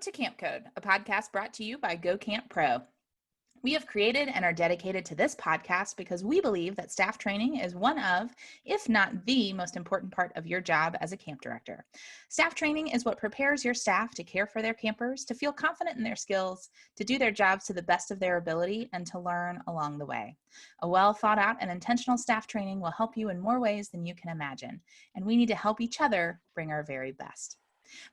Welcome to Camp Code, a podcast brought to you by Go Camp Pro. We have created and are dedicated to this podcast because we believe that staff training is one of, if not the most important part of your job as a camp director. Staff training is what prepares your staff to care for their campers, to feel confident in their skills, to do their jobs to the best of their ability, and to learn along the way. A well thought out and intentional staff training will help you in more ways than you can imagine, and we need to help each other bring our very best.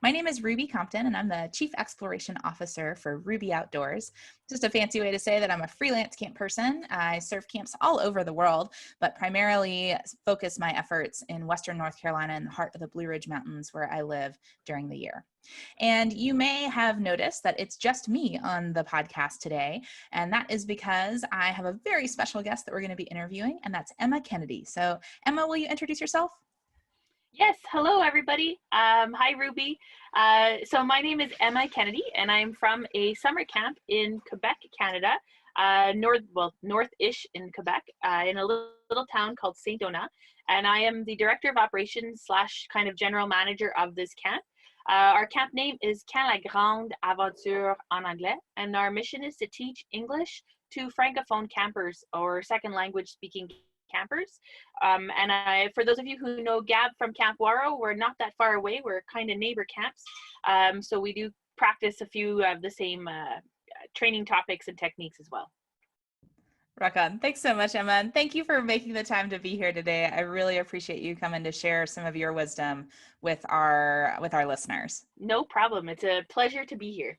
My name is Ruby Compton, and I'm the Chief Exploration Officer for Ruby Outdoors. Just a fancy way to say that I'm a freelance camp person. I serve camps all over the world, but primarily focus my efforts in Western North Carolina in the heart of the Blue Ridge Mountains, where I live during the year. And you may have noticed that it's just me on the podcast today, and that is because I have a very special guest that we're going to be interviewing, and that's Emma Kennedy. So Emma, will you introduce yourself? Yes, hello everybody. Hi Ruby. So my name is Emma Kennedy, and I'm from a summer camp in Quebec, Canada, north-ish in Quebec, in a little town called Saint Donat. And I am the Director of Operations / kind of General Manager of this camp. Our camp name is Camp La Grande Aventure en anglais, and our mission is to teach English to Francophone campers or second language speaking campers. For those of you who know Gab from Camp Waro, we're not that far away. We're kind of neighbor camps. So we do practice a few of the same training topics and techniques as well. Rock on. Thanks so much, Emma. And thank you for making the time to be here today. I really appreciate you coming to share some of your wisdom with our listeners. No problem. It's a pleasure to be here.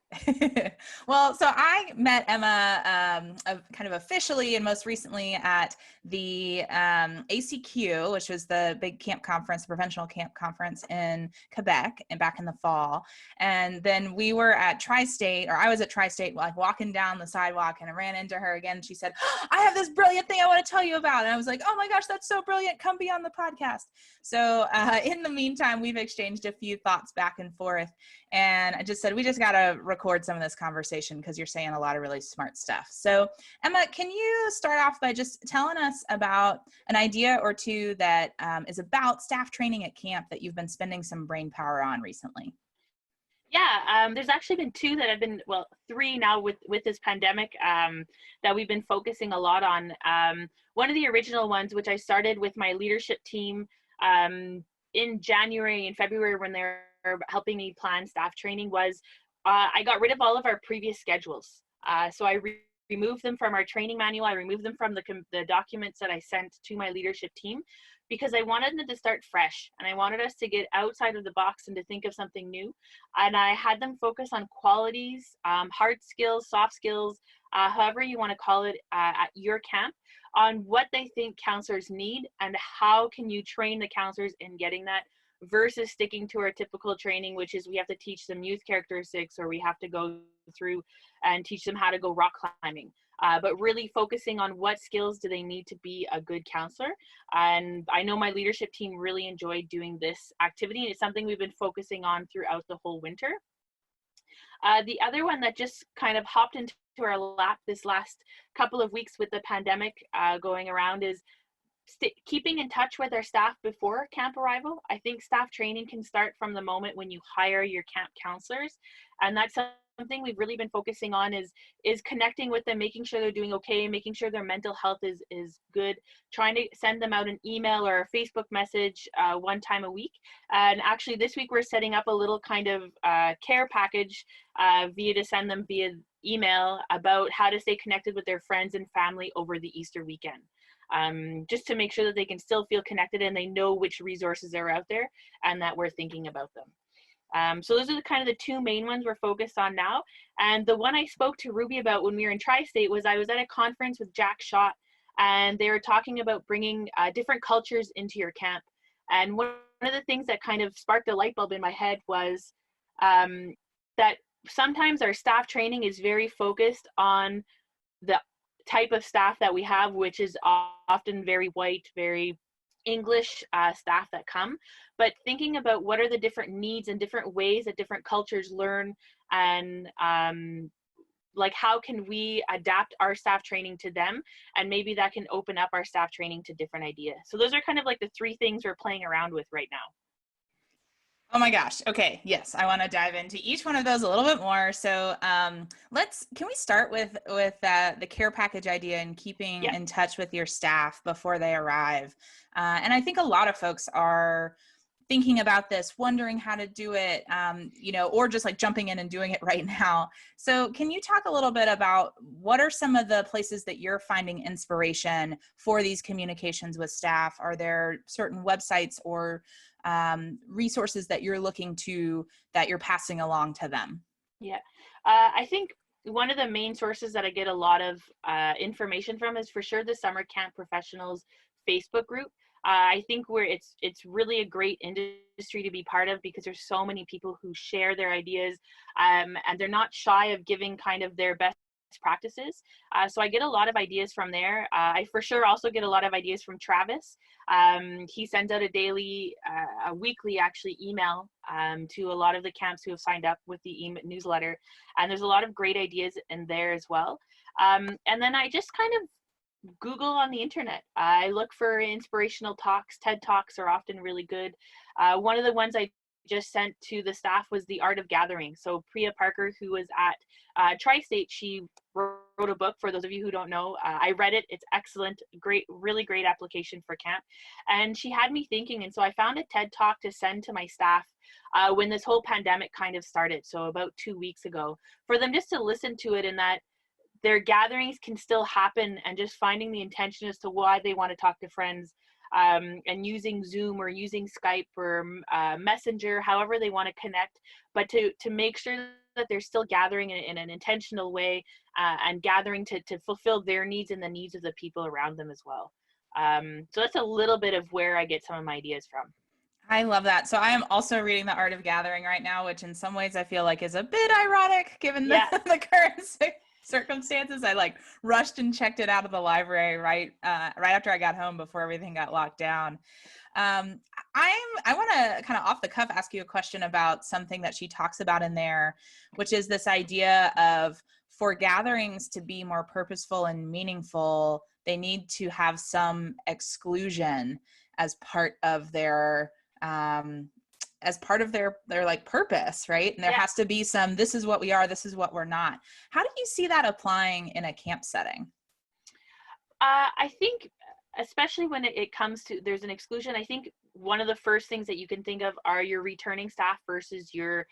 Well, so I met Emma kind of officially and most recently at the ACQ, which was the big camp conference, the professional camp conference in Quebec and back in the fall. And then we were at Tri-State, or I was at Tri-State, like walking down the sidewalk, and I ran into her again. And she said, I have this brilliant thing I want to tell you about. And I was like, oh my gosh, that's so brilliant. Come be on the podcast. So in the meantime, we've exchanged a few thoughts back and forth. And I just said, we just got to record some of this conversation because you're saying a lot of really smart stuff. So Emma, can you start off by just telling us about an idea or two that is about staff training at camp that you've been spending some brain power on recently? Yeah, there's actually been two that have been, well, three now with this pandemic that we've been focusing a lot on. One of the original ones, which I started with my leadership team in January and February when they were helping me plan staff training, was I got rid of all of our previous schedules. So I removed them from our training manual. I removed them from the documents that I sent to my leadership team, because I wanted them to start fresh, and I wanted us to get outside of the box and to think of something new. And I had them focus on qualities, hard skills, soft skills, however you want to call it at your camp, on what they think counselors need and how can you train the counselors in getting that, versus sticking to our typical training, which is we have to teach them youth characteristics, or we have to go through and teach them how to go rock climbing. But really focusing on what skills do they need to be a good counselor. And I know my leadership team really enjoyed doing this activity, and it's something we've been focusing on throughout the whole winter. The other one that just kind of hopped into our lap this last couple of weeks with the pandemic going around is keeping in touch with our staff before camp arrival. I think staff training can start from the moment when you hire your camp counselors, and that's something we've really been focusing on is connecting with them, making sure they're doing okay, making sure their mental health is good, trying to send them out an email or a Facebook message one time a week. And actually this week we're setting up a little kind of care package to send them via email about how to stay connected with their friends and family over the Easter weekend. Just to make sure that they can still feel connected and they know which resources are out there and that we're thinking about them. So those are kind of the two main ones we're focused on now. And the one I spoke to Ruby about when we were in Tri-State was I was at a conference with Jack Schott, and they were talking about bringing different cultures into your camp. And one of the things that kind of sparked a light bulb in my head was that sometimes our staff training is very focused on the type of staff that we have, which is often very white, very English staff that come, but thinking about what are the different needs and different ways that different cultures learn, and like how can we adapt our staff training to them, and maybe that can open up our staff training to different ideas. So those are kind of like the three things we're playing around with right now. Oh my gosh. Okay. Yes, I want to dive into each one of those a little bit more. So, can we start with the care package idea and keeping Yeah. in touch with your staff before they arrive? And I think a lot of folks are thinking about this, wondering how to do it, or just like jumping in and doing it right now. So, can you talk a little bit about what are some of the places that you're finding inspiration for these communications with staff? Are there certain websites or resources that you're looking to that you're passing along to them? Yeah. I think one of the main sources that I get a lot of information from is for sure the Summer Camp Professionals Facebook group. I think where it's really a great industry to be part of because there's so many people who share their ideas, and they're not shy of giving kind of their best practices. So I get a lot of ideas from there. I for sure also get a lot of ideas from Travis. He sends out a weekly actually email to a lot of the camps who have signed up with the newsletter, and there's a lot of great ideas in there as well. And then I just kind of Google on the internet. I look for inspirational talks. TED Talks are often really good. One of the ones I just sent to the staff was The Art of Gathering. So Priya Parker, who was at Tri-State, she wrote a book. For those of you who don't know, I read it. It's excellent, great, really great application for camp. And she had me thinking, and so I found a TED Talk to send to my staff when this whole pandemic kind of started. So about 2 weeks ago, for them just to listen to it, and that their gatherings can still happen, and just finding the intention as to why they want to talk to friends, and using Zoom or using Skype or Messenger, however they want to connect, but to make sure that they're still gathering in an intentional way, and gathering to fulfill their needs and the needs of the people around them as well. So that's a little bit of where I get some of my ideas from. I love that. So I am also reading The Art of Gathering right now, which in some ways I feel like is a bit ironic given the, Yeah. the current circumstances. I like rushed and checked it out of the library right after I got home before everything got locked down. Um, I want to kind of off the cuff ask you a question about something that she talks about in there, which is this idea of for gatherings to be more purposeful and meaningful, they need to have some exclusion as part of their um, their like purpose, right? And there Yeah. has to be some, this is what we are, this is what we're not. How do you see that applying in a camp setting? I think, especially when it comes to there's an exclusion, I think one of the first things that you can think of are your returning staff versus your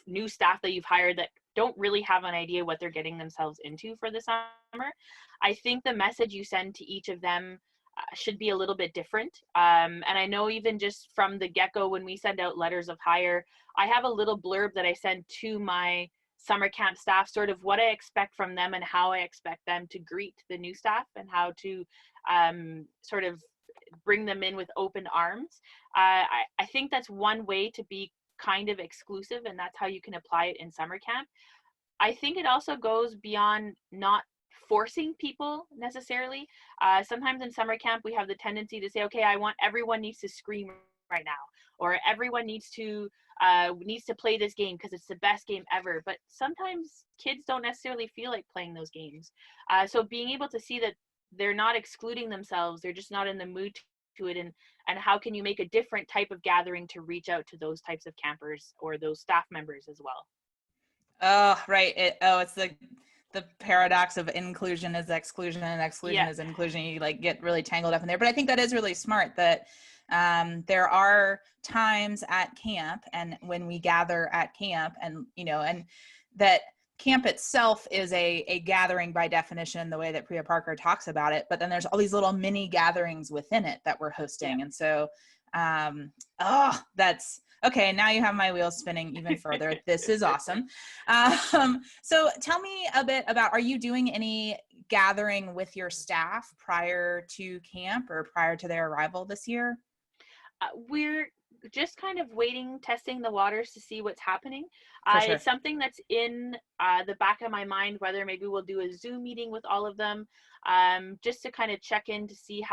new staff that you've hired that don't really have an idea what they're getting themselves into for the summer. I think the message you send to each of them should be a little bit different. And I know even just from the get-go, when we send out letters of hire, I have a little blurb that I send to my summer camp staff, sort of what I expect from them and how I expect them to greet the new staff, and how to sort of bring them in with open arms. I think that's one way to be kind of exclusive, and that's how you can apply it in summer camp. I think it also goes beyond not forcing people necessarily. Sometimes in summer camp, we have the tendency to say, okay, I want everyone needs to scream right now, or everyone needs to play this game because it's the best game ever. But sometimes kids don't necessarily feel like playing those games. So being able to see that they're not excluding themselves, they're just not in the mood to it, and how can you make a different type of gathering to reach out to those types of campers or those staff members as well. Oh, right. It's the paradox of inclusion is exclusion and exclusion Yeah. is inclusion. You like get really tangled up in there. But I think that is really smart that there are times at camp and when we gather at camp and that camp itself is a gathering by definition, the way that Priya Parker talks about it. But then there's all these little mini gatherings within it that we're hosting. Yeah. And so, that's okay. Now you have my wheels spinning even further. This is awesome. So tell me a bit about, are you doing any gathering with your staff prior to camp or prior to their arrival this year? We're just kind of waiting, testing the waters to see what's happening. For sure. It's something that's in the back of my mind, whether maybe we'll do a Zoom meeting with all of them, just to kind of check in to see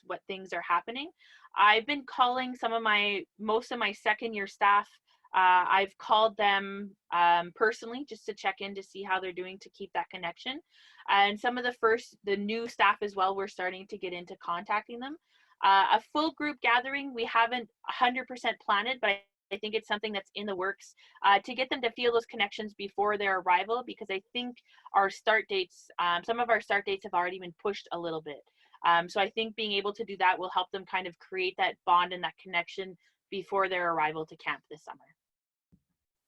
what things are happening. I've been calling most of my second year staff. I've called them personally just to check in to see how they're doing, to keep that connection. And some of the new staff as well, we're starting to get into contacting them. A full group gathering, we haven't 100% planned it, but I think it's something that's in the works to get them to feel those connections before their arrival, because I think our start dates, some of our start dates have already been pushed a little bit. So I think being able to do that will help them kind of create that bond and that connection before their arrival to camp this summer.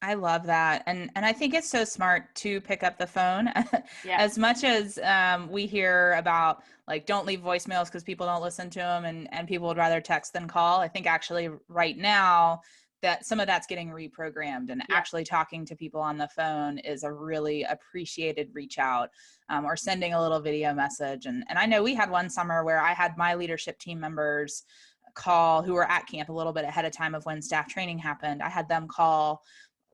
I love that. And I think it's so smart to pick up the phone. Yeah. As much as we hear about like, don't leave voicemails because people don't listen to them, and people would rather text than call. I think actually right now that some of that's getting reprogrammed, and Yeah. actually talking to people on the phone is a really appreciated reach out, or sending a little video message. And I know we had one summer where I had my leadership team members call, who were at camp a little bit ahead of time of when staff training happened. I had them call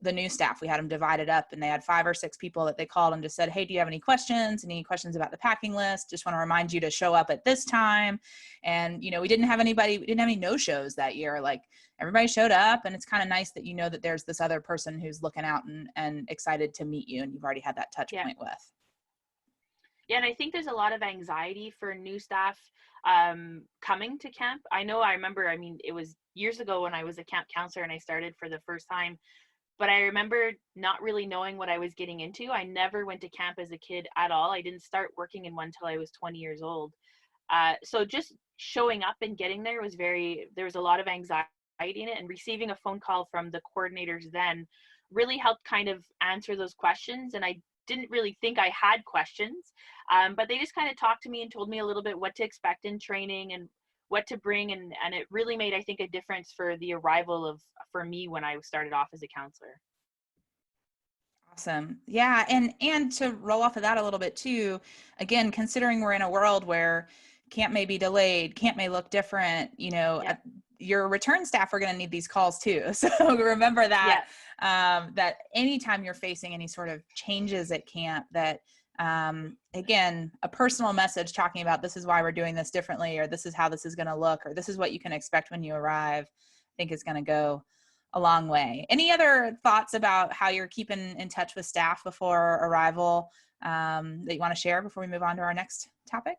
the new staff. We had them divided up, and they had 5 or 6 people that they called and just said, hey, do you have any questions? Any questions about the packing list? Just want to remind you to show up at this time. And, we didn't have any no-shows that year. Like, everybody showed up, and it's kind of nice that that there's this other person who's looking out and excited to meet you, and you've already had that touch point with. Yeah, and I think there's a lot of anxiety for new staff coming to camp. I remember, it was years ago when I was a camp counselor and I started for the first time, but I remember not really knowing what I was getting into. I never went to camp as a kid at all. I didn't start working in one until I was 20 years old. So just showing up and getting there there was a lot of anxiety in it, and receiving a phone call from the coordinators then really helped kind of answer those questions. And I didn't really think I had questions, but they just kind of talked to me and told me a little bit what to expect in training and what to bring, and it really made, I think, a difference for the arrival for me when I started off as a counselor. Awesome. Yeah. And to roll off of that a little bit too, again, considering we're in a world where camp may be delayed, camp may look different, your return staff are going to need these calls too. So remember that, that anytime you're facing any sort of changes at camp, that again, a personal message talking about this is why we're doing this differently, or this is how this is going to look, or this is what you can expect when you arrive, I think is going to go a long way. Any other thoughts about how you're keeping in touch with staff before arrival that you want to share before we move on to our next topic?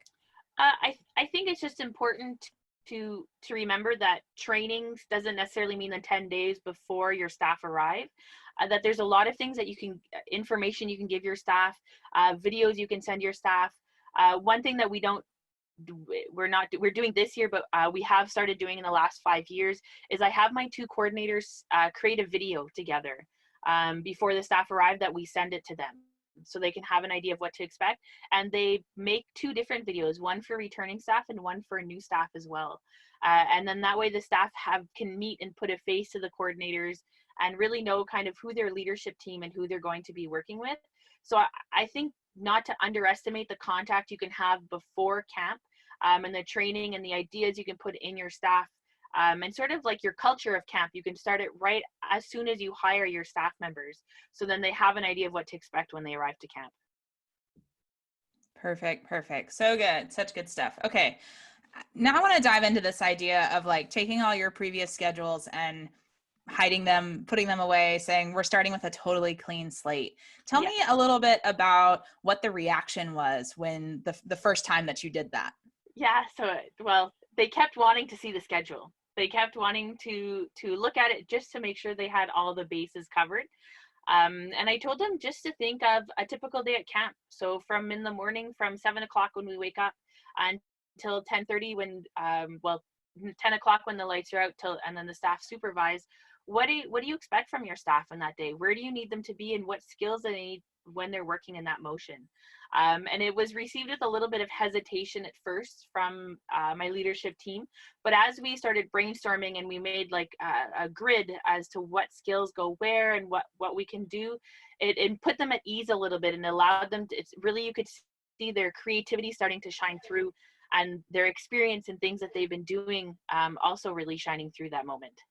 I think it's just important to remember that training doesn't necessarily mean the 10 days before your staff arrive. That there's a lot of things that information you can give your staff, videos you can send your staff. One thing that we're doing this year, but we have started doing in the last 5 years, is I have my 2 coordinators create a video together before the staff arrive, that we send it to them so they can have an idea of what to expect. And they make 2 different videos, one for returning staff and one for new staff as well. And then that way the staff can meet and put a face to the coordinators and really know kind of who their leadership team and who they're going to be working with. So I think not to underestimate the contact you can have before camp, and the training and the ideas you can put in your staff, and sort of like your culture of camp. You can start it right as soon as you hire your staff members, so then they have an idea of what to expect when they arrive to camp. Perfect. So good. Such good stuff. Okay. Now I want to dive into this idea of like taking all your previous schedules and hiding them, putting them away, saying we're starting with a totally clean slate. Tell me a little bit about what the reaction was when the first time that you did that. Yeah, well, they kept wanting to see the schedule. They kept wanting to look at it just to make sure they had all the bases covered. And I told them just to think of a typical day at camp. So from in the morning, from 7 o'clock when we wake up until 10:30 when, 10 o'clock when the lights are out, and then the staff supervise. What do you expect from your staff on that day? Where do you need them to be, and what skills they need when they're working in that motion? And it was received with a little bit of hesitation at first from my leadership team. But as we started brainstorming and we made like a grid as to what skills go where and what we can do, it put them at ease a little bit and allowed them to, it's really, you could see their creativity starting to shine through, and their experience and things that they've been doing also really shining through that moment.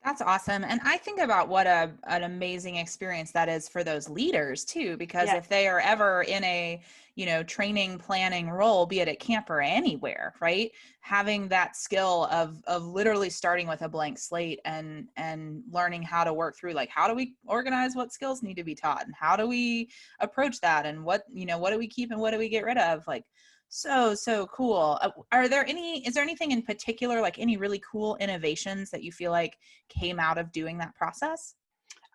That's awesome. And I think about what an amazing experience that is for those leaders too, because if they are ever in a, training planning role, be it at camp or anywhere, right? Having that skill of literally starting with a blank slate and learning how to work through, like, how do we organize what skills need to be taught, and how do we approach that, and what do we keep and what do we get rid of? Like, so cool. Is there anything in particular, like any really cool innovations that you feel like came out of doing that process?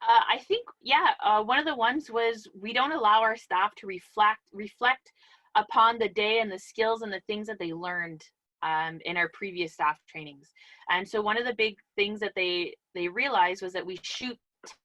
I think, yeah, one of the ones was we don't allow our staff to reflect upon the day and the skills and the things that they learned in our previous staff trainings. And so one of the big things that they realized was that we shoot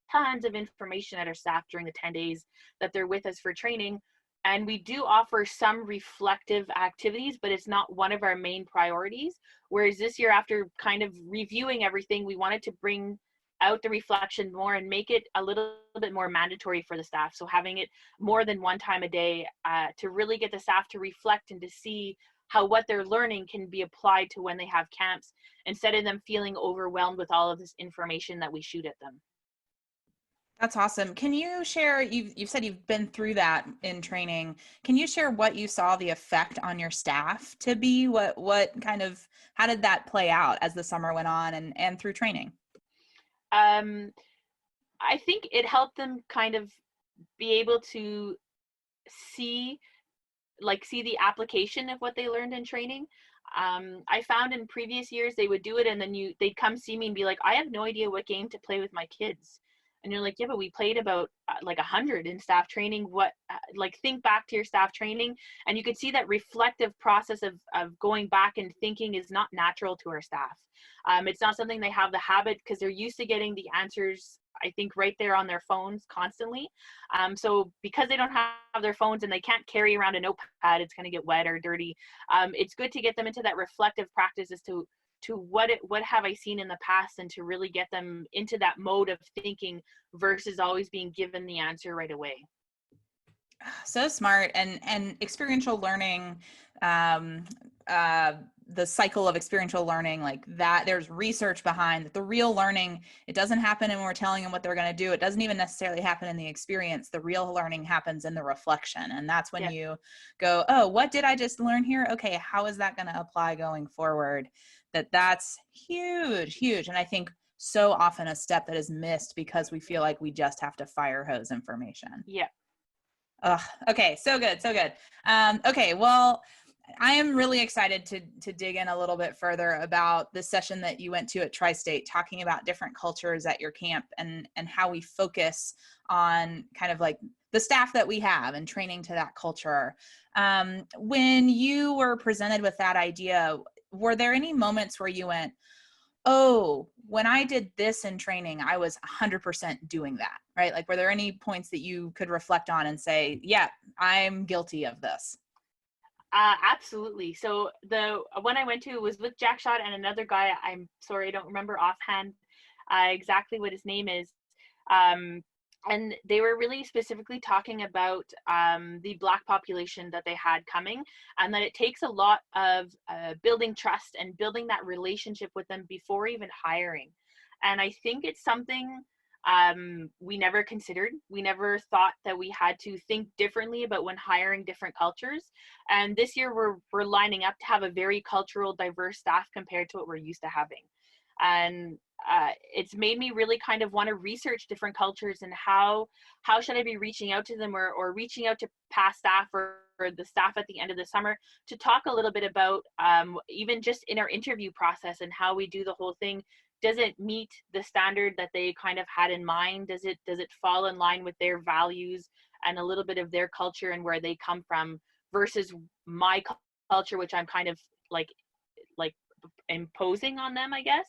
tons of information at our staff during the 10 days that they're with us for training. And we do offer some reflective activities, but it's not one of our main priorities. Whereas this year, after kind of reviewing everything, we wanted to bring out the reflection more and make it a little bit more mandatory for the staff. So having it more than one time a day to really get the staff to reflect and to see how what they're learning can be applied to when they have camps, instead of them feeling overwhelmed with all of this information that we shoot at them. That's awesome. Can you share, you've said you've been through that in training. Can you share what you saw the effect on your staff to be? How did that play out as the summer went on and through training? I think it helped them kind of be able to see the application of what they learned in training. I found in previous years they would do it and then they'd come see me and be like, I have no idea what game to play with my kids. And you're like, yeah, but we played about like 100 in staff training. Think back to your staff training, and you could see that reflective process of going back and thinking is not natural to our staff. It's not something they have the habit, because they're used to getting the answers, I think, right there on their phones constantly. So because they don't have their phones and they can't carry around a notepad, it's going to get wet or dirty. It's good to get them into that reflective practice as to what have I seen in the past, and to really get them into that mode of thinking versus always being given the answer right away. So smart. And experiential learning, the cycle of experiential learning, like that, there's research behind that. The real learning, it doesn't happen when we're telling them what they're going to do. It doesn't even necessarily happen in the experience. The real learning happens in the reflection. And that's when you go, oh, what did I just learn here? Okay, how is that going to apply going forward? That's huge. And I think so often a step that is missed because we feel like we just have to fire hose information. Yeah. Okay. So good. Okay. Well, I am really excited to dig in a little bit further about the session that you went to at Tri-State, talking about different cultures at your camp and how we focus on kind of like the staff that we have and training to that culture. When you were presented with that idea, were there any moments where you went, oh, when I did this in training, I was 100% doing that, right? Like, were there any points that you could reflect on and say, yeah, I'm guilty of this? Absolutely. So the one I went to was with Jack Shot and another guy. I'm sorry, I don't remember offhand exactly what his name is. And they were really specifically talking about the Black population that they had coming, and that it takes a lot of building trust and building that relationship with them before even hiring. And I think it's something we never considered. We never thought that we had to think differently about when hiring different cultures. And this year we're lining up to have a very cultural diverse staff compared to what we're used to having. And it's made me really kind of want to research different cultures and how should I be reaching out to them, or reaching out to past staff or the staff at the end of the summer to talk a little bit about even just in our interview process and how we do the whole thing. Does it meet the standard that they kind of had in mind? Does it fall in line with their values and a little bit of their culture and where they come from versus my culture, which I'm kind of like imposing on them, I guess,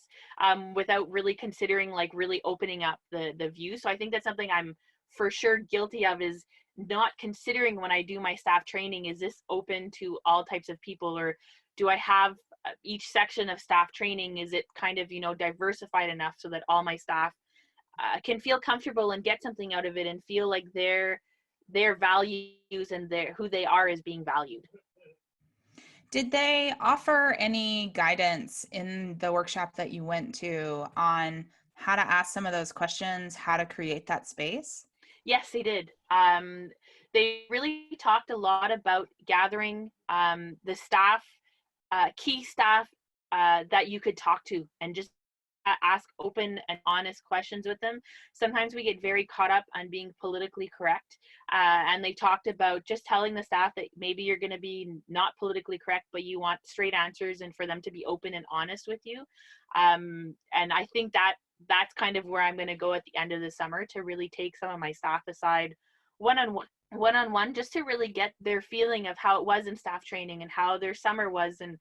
without really considering, like, really opening up the view. So I think that's something I'm for sure guilty of, is not considering when I do my staff training, is this open to all types of people, or do I have each section of staff training, is it kind of, diversified enough so that all my staff can feel comfortable and get something out of it and feel like their values and who they are is being valued. Did they offer any guidance in the workshop that you went to on how to ask some of those questions, how to create that space? Yes, they did. they really talked a lot about gathering the staff, key staff that you could talk to, and just ask open and honest questions with them. Sometimes we get very caught up on being politically correct, and they talked about just telling the staff that maybe you're going to be not politically correct, but you want straight answers and for them to be open and honest with you. And I think that that's kind of where I'm going to go at the end of the summer, to really take some of my staff aside one-on-one, just to really get their feeling of how it was in staff training and how their summer was, and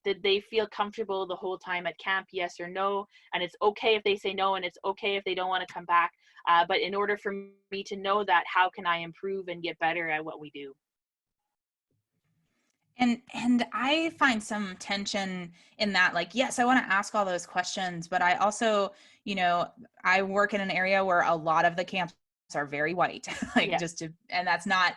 did they feel comfortable the whole time at camp, yes or no? And it's okay if they say no, and it's okay if they don't want to come back, but in order for me to know that, how can I improve and get better at what we do? And I find some tension in that, like, yes, I want to ask all those questions, but I also, I work in an area where a lot of the camps are very white, like, Yeah. and that's not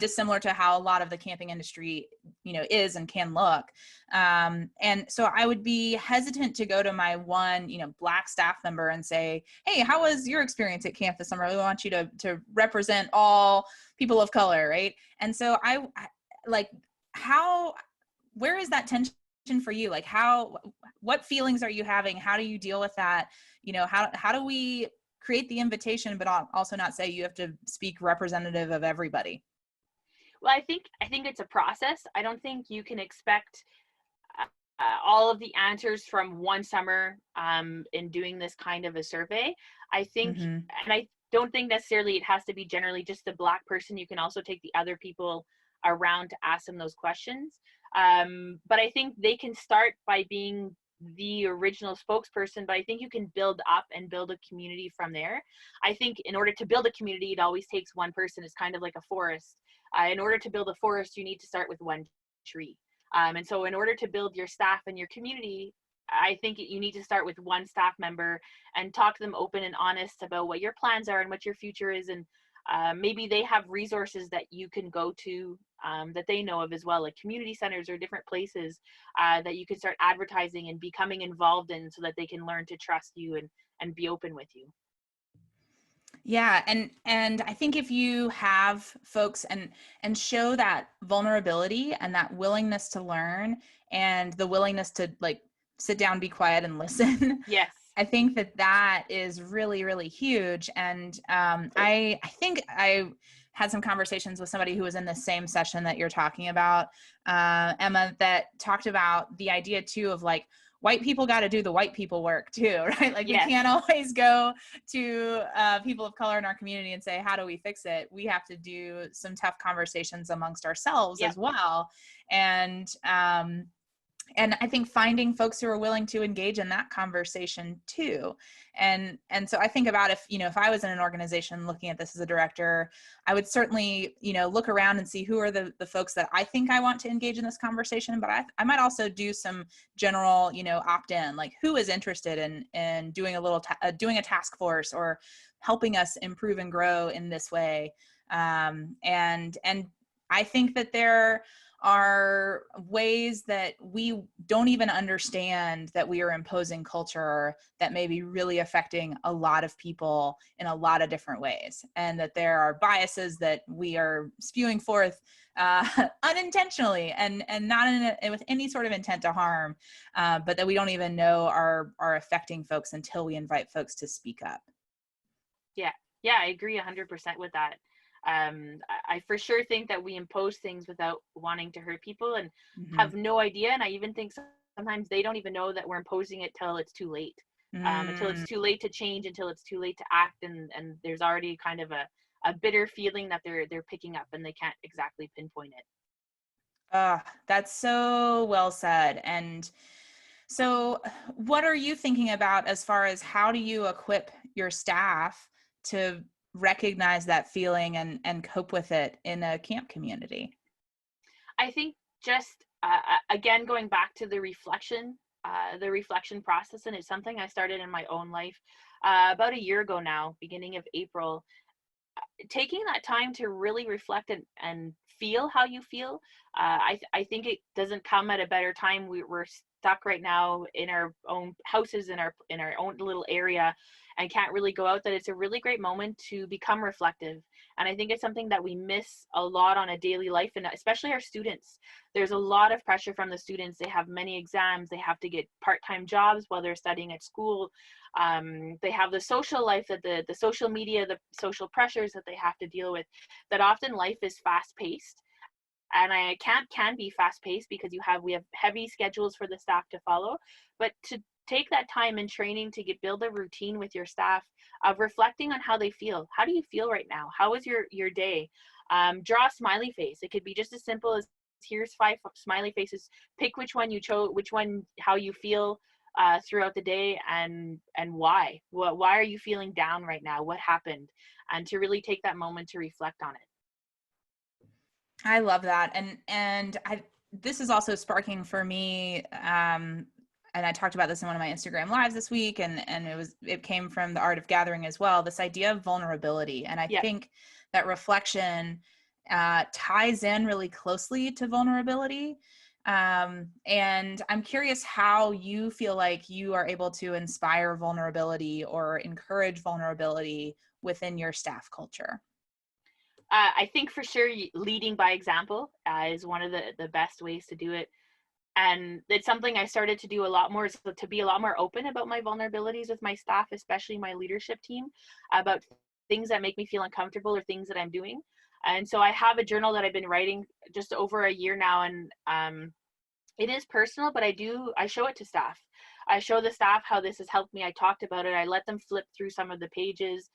dissimilar to how a lot of the camping industry, is and can look. And so I would be hesitant to go to my one, Black staff member and say, hey, how was your experience at camp this summer? We want you to represent all people of color, right? And so I like, where is that tension for you? Like, what feelings are you having? How do you deal with that? How do we create the invitation, but also not say you have to speak representative of everybody? Well, I think it's a process. I don't think you can expect all of the answers from one summer in doing this kind of a survey. I think, Mm-hmm. and I don't think necessarily it has to be generally just the Black person. You can also take the other people around to ask them those questions. But I think they can start by being the original spokesperson, but I think you can build up and build a community from there. I think in order to build a community, it always takes one person. It's kind of like a forest. In order to build a forest, you need to start with one tree. And so in order to build your staff and your community, I think you need to start with one staff member and talk to them open and honest about what your plans are and what your future is. And maybe they have resources that you can go to that they know of as well, like community centers or different places that you can start advertising and becoming involved in, so that they can learn to trust you and be open with you. Yeah. And I think if you have folks and show that vulnerability and that willingness to learn and the willingness to, like, sit down, be quiet, and listen, Yes. I think that is really, really huge. And I think I had some conversations with somebody who was in the same session that you're talking about, Emma, that talked about the idea too of, like, white people got to do the white people work too, right? Like, Yes. we can't always go to people of color in our community and say, how do we fix it? We have to do some tough conversations amongst ourselves Yep. as well. And I think finding folks who are willing to engage in that conversation too. And so I think about, if I was in an organization looking at this as a director, I would certainly, look around and see who are the folks that I think I want to engage in this conversation. But I might also do some general, opt-in, like, who is interested in doing doing a task force or helping us improve and grow in this way. And I think that there are ways that we don't even understand that we are imposing culture that may be really affecting a lot of people in a lot of different ways, and that there are biases that we are spewing forth unintentionally and not with any sort of intent to harm, but that we don't even know are affecting folks until we invite folks to speak up. Yeah, I agree 100% with that. I for sure think that we impose things without wanting to hurt people and have no idea. And I even think sometimes they don't even know that we're imposing it till it's too late, until it's too late to change, until it's too late to act. And there's already kind of a bitter feeling that they're picking up, and they can't exactly pinpoint it. That's so well said. And so what are you thinking about as far as how do you equip your staff to recognize that feeling and cope with it in a camp community? I think just, again, going back to the reflection process, and it's something I started in my own life about a year ago now, beginning of April, taking that time to really reflect and feel how you feel. I think it doesn't come at a better time. We're stuck right now in our own houses, in our own little area, and can't really go out. That it's a really great moment to become reflective And I think it's something that we miss a lot on a daily life, and especially our students. There's a lot of pressure from the students. They have many exams. They have to get part-time jobs while they're studying at school. They have the social life, that the social media, the social pressures that they have to deal with, that often life is fast-paced. And camp can be fast-paced because we have heavy schedules for the staff to follow. But to take that time in training to build a routine with your staff of reflecting on how they feel. How do you feel right now? How was your day? Draw a smiley face. It could be just as simple as, here's 5 smiley faces. Pick which one you chose, how you feel throughout the day, and why. Why are you feeling down right now? What happened? And to really take that moment to reflect on it. I love that. And this is also sparking for me, and I talked about this in one of my Instagram lives this week, and it came from the Art of Gathering as well, this idea of vulnerability. And I think that reflection ties in really closely to vulnerability. And I'm curious how you feel like you are able to inspire vulnerability or encourage vulnerability within your staff culture. I think for sure leading by example is one of the best ways to do it. And it's something I started to do a lot more, so to be a lot more open about my vulnerabilities with my staff, especially my leadership team, about things that make me feel uncomfortable or things that I'm doing. And so I have a journal that I've been writing just over a year now, and it is personal, but I show it to staff. I show the staff how this has helped me. I talked about it. I let them flip through some of the pages,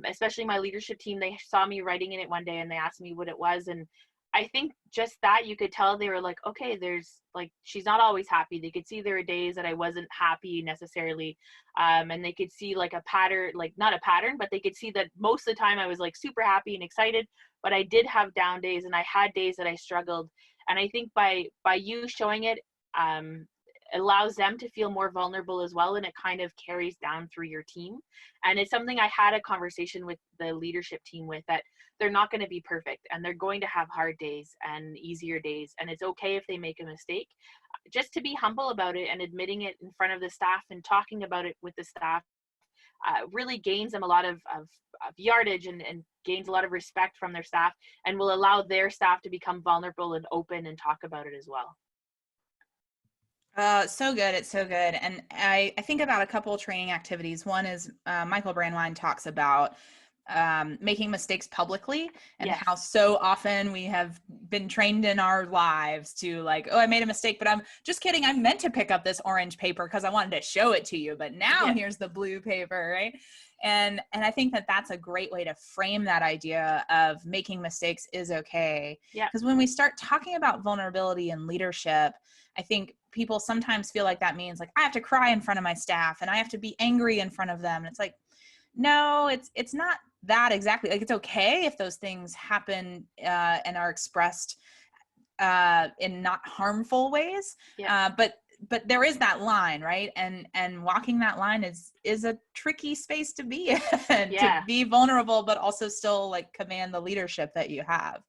especially my leadership team. They saw me writing in it one day and they asked me what it was. And I think just that, you could tell they were like, okay, there's like, she's not always happy. They could see there were days that I wasn't happy necessarily. And they could see like a pattern, like not a pattern, but they could see that most of the time I was like super happy and excited, but I did have down days and I had days that I struggled. And I think by you showing it, allows them to feel more vulnerable as well, and it kind of carries down through your team. And it's something I had a conversation with the leadership team with, that they're not going to be perfect and they're going to have hard days and easier days, and it's okay if they make a mistake. Just to be humble about it and admitting it in front of the staff and talking about it with the staff really gains them a lot of yardage, and gains a lot of respect from their staff, and will allow their staff to become vulnerable and open and talk about it as well. So good. It's so good. And I think about a couple of training activities. One is Michael Brandwein talks about making mistakes publicly, and Yes. how so often we have been trained in our lives to like, oh, I made a mistake, but I'm just kidding. I meant to pick up this orange paper because I wanted to show it to you, but now here's the blue paper, right? And I think that that's a great way to frame that idea of making mistakes is okay. Yeah. Because when we start talking about vulnerability and leadership, I think people sometimes feel like that means like I have to cry in front of my staff and I have to be angry in front of them. And it's like, no, it's not that exactly. Like, it's okay if those things happen and are expressed in not harmful ways. But there is that line, right? And walking that line is a tricky space to be in, to be vulnerable, but also still like command the leadership that you have.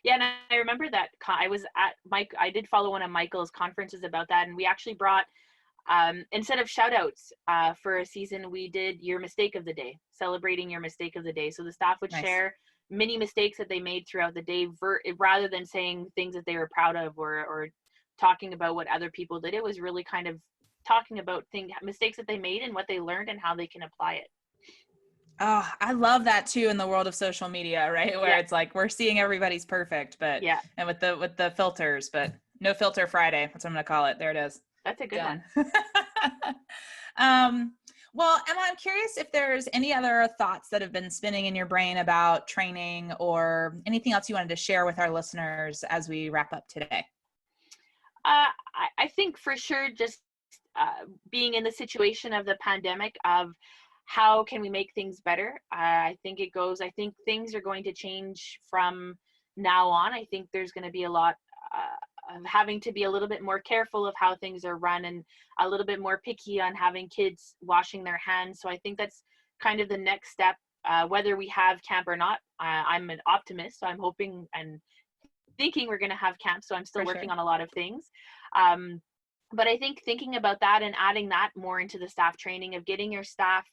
Yeah, and I remember that I was at I did follow one of Michael's conferences about that, and we actually brought, instead of shout outs for a season, we did your mistake of the day, celebrating your mistake of the day. So the staff would share many mistakes that they made throughout the day, rather than saying things that they were proud of, or talking about what other people did. It was really kind of talking about mistakes that they made and what they learned and how they can apply it. Oh, I love that too in the world of social media, right? Where it's like we're seeing everybody's perfect, but and with the filters, but no filter Friday. That's what I'm gonna call it. There it is. That's a good one. Well, Emma, I'm curious if there's any other thoughts that have been spinning in your brain about training, or anything else you wanted to share with our listeners as we wrap up today. I think for sure, just being in the situation of the pandemic, of how can we make things better? I think things are going to change from now on. I think there's going to be a lot of having to be a little bit more careful of how things are run, and a little bit more picky on having kids washing their hands. So I think that's kind of the next step, whether we have camp or not. I'm an optimist, so I'm hoping and thinking we're going to have camp. So I'm still working on a lot of things. But I think thinking about that and adding that more into the staff training, of getting your staff,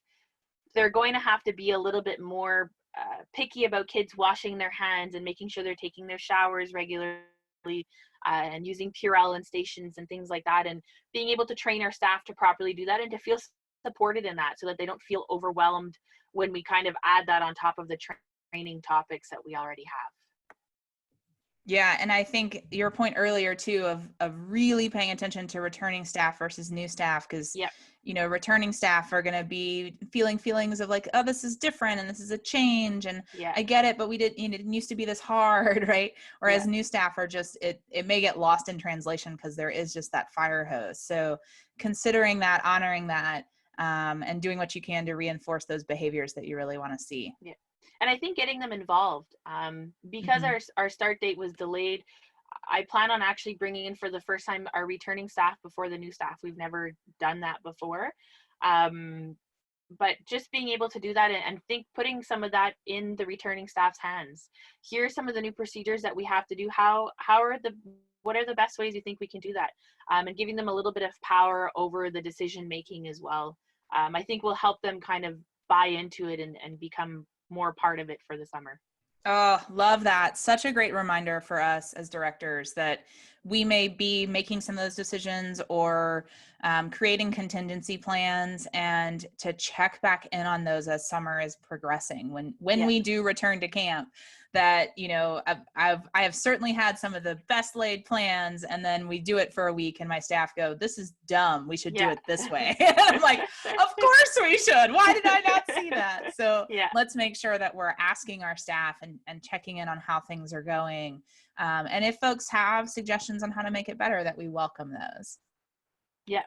they're going to have to be a little bit more picky about kids washing their hands and making sure they're taking their showers regularly, and using Purell and stations and things like that, and being able to train our staff to properly do that and to feel supported in that, so that they don't feel overwhelmed when we kind of add that on top of the training topics that we already have. Yeah, and I think your point earlier too of really paying attention to returning staff versus new staff, because Yep. Returning staff are going to be feeling feelings of like, oh, this is different and this is a change, and Yeah. I get it, but it didn't used to be this hard, right? Whereas Yeah. new staff are just it may get lost in translation because there is just that fire hose. So considering that, honoring that, and doing what you can to reinforce those behaviors that you really want to see. Yeah. And I think getting them involved, because our start date was delayed, I plan on actually bringing in for the first time our returning staff before the new staff. We've never done that before. But just being able to do that and putting some of that in the returning staff's hands. Here are some of the new procedures that we have to do. What are the best ways you think we can do that? And giving them a little bit of power over the decision making as well. I think will help them kind of buy into it and become more part of it for the summer. Oh, love that. Such a great reminder for us as directors that we may be making some of those decisions or creating contingency plans, and to check back in on those as summer is progressing. When we do return to camp, that, I have certainly had some of the best laid plans, and then we do it for a week and my staff go, this is dumb. We should do it this way. And I'm like, of course we should. Why did I not see that? So let's make sure that we're asking our staff and checking in on how things are going. And if folks have suggestions on how to make it better, that we welcome those. Yeah.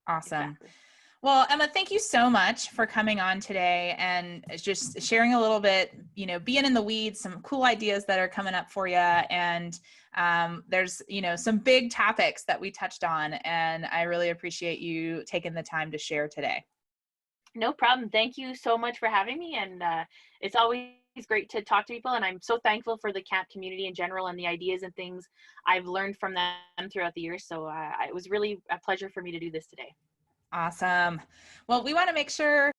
Awesome. Exactly. Well, Emma, thank you so much for coming on today and just sharing a little bit, being in the weeds, some cool ideas that are coming up for you. And there's, some big topics that we touched on, and I really appreciate you taking the time to share today. No problem. Thank you so much for having me. And it's always great to talk to people. And I'm so thankful for the camp community in general and the ideas and things I've learned from them throughout the years. So it was really a pleasure for me to do this today. Awesome. Well, we want to make sure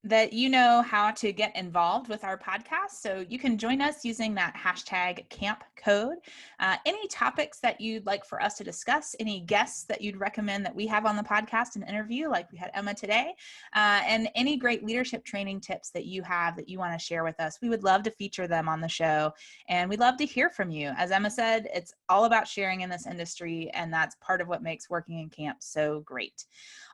that you know how to get involved with our podcast. So you can join us using that hashtag camp code. Any topics that you'd like for us to discuss, any guests that you'd recommend that we have on the podcast and interview, like we had Emma today, and any great leadership training tips that you have that you want to share with us, we would love to feature them on the show. And we'd love to hear from you. As Emma said, it's all about sharing in this industry, and that's part of what makes working in camp so great.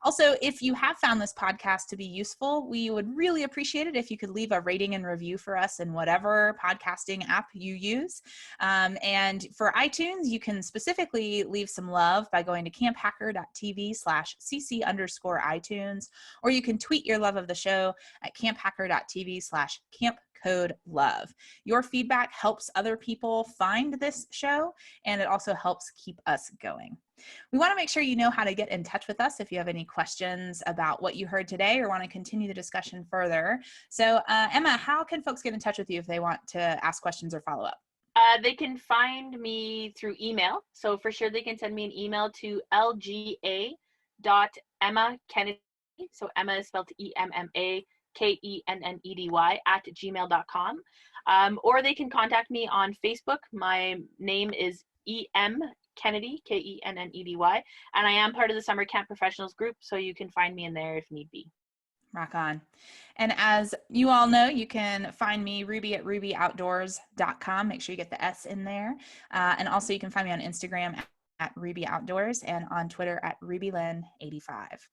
Also, if you have found this podcast to be useful, we would really appreciate it if you could leave a rating and review for us in whatever podcasting app you use. And for iTunes, you can specifically leave some love by going to camphacker.tv/cc_iTunes, or you can tweet your love of the show at camphacker.tv/campcodelove. Your feedback helps other people find this show, and it also helps keep us going. We want to make sure you know how to get in touch with us if you have any questions about what you heard today or want to continue the discussion further. So, Emma, how can folks get in touch with you if they want to ask questions or follow up? They can find me through email. So for sure, they can send me an email to lga.emmakennedy. So Emma is spelled EMMAKENNEDY @gmail.com. Or they can contact me on Facebook. My name is EM Kennedy, Kennedy, and I am part of the Summer Camp Professionals group, so you can find me in there if need be. Rock on. And as you all know, you can find me, Ruby, at rubyoutdoors.com. Make sure you get the S in there. And also you can find me on Instagram at Ruby Outdoors and on Twitter at RubyLynn85.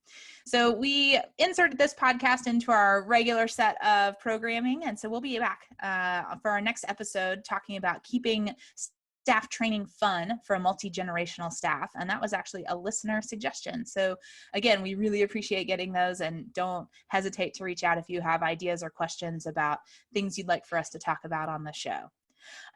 So we inserted this podcast into our regular set of programming. And so we'll be back for our next episode talking about keeping staff training fun for a multi-generational staff. And that was actually a listener suggestion. So again, we really appreciate getting those, and don't hesitate to reach out if you have ideas or questions about things you'd like for us to talk about on the show.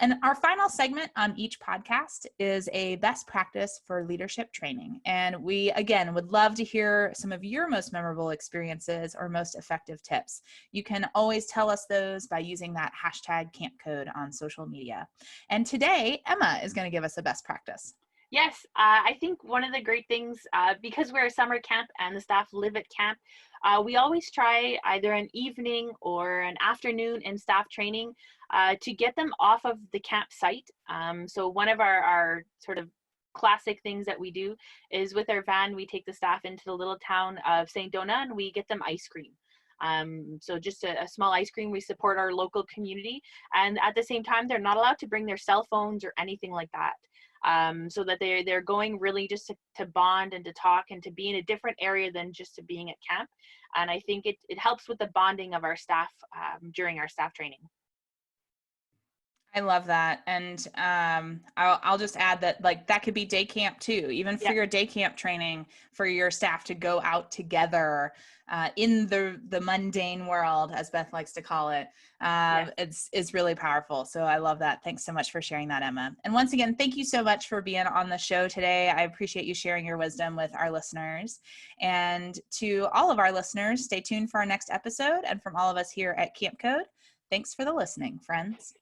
And our final segment on each podcast is a best practice for leadership training. And we, again, would love to hear some of your most memorable experiences or most effective tips. You can always tell us those by using that hashtag camp code on social media. And today, Emma is going to give us a best practice. Yes, I think one of the great things, because we're a summer camp and the staff live at camp, we always try either an evening or an afternoon in staff training to get them off of the campsite. So one of our sort of classic things that we do is with our van, we take the staff into the little town of St. Donat and we get them ice cream. So just a small ice cream, we support our local community. And at the same time, they're not allowed to bring their cell phones or anything like that. So that they're going really just to bond and to talk and to be in a different area than just to being at camp. And I think it helps with the bonding of our staff during our staff training. I love that. And I'll just add that, like, that could be day camp too, even for Yeah. your day camp training, for your staff to go out together in the mundane world, as Beth likes to call it. Yes. It's really powerful. So I love that. Thanks so much for sharing that, Emma. And once again, thank you so much for being on the show today. I appreciate you sharing your wisdom with our listeners. And to all of our listeners, stay tuned for our next episode. And from all of us here at Camp Code, thanks for the listening, friends.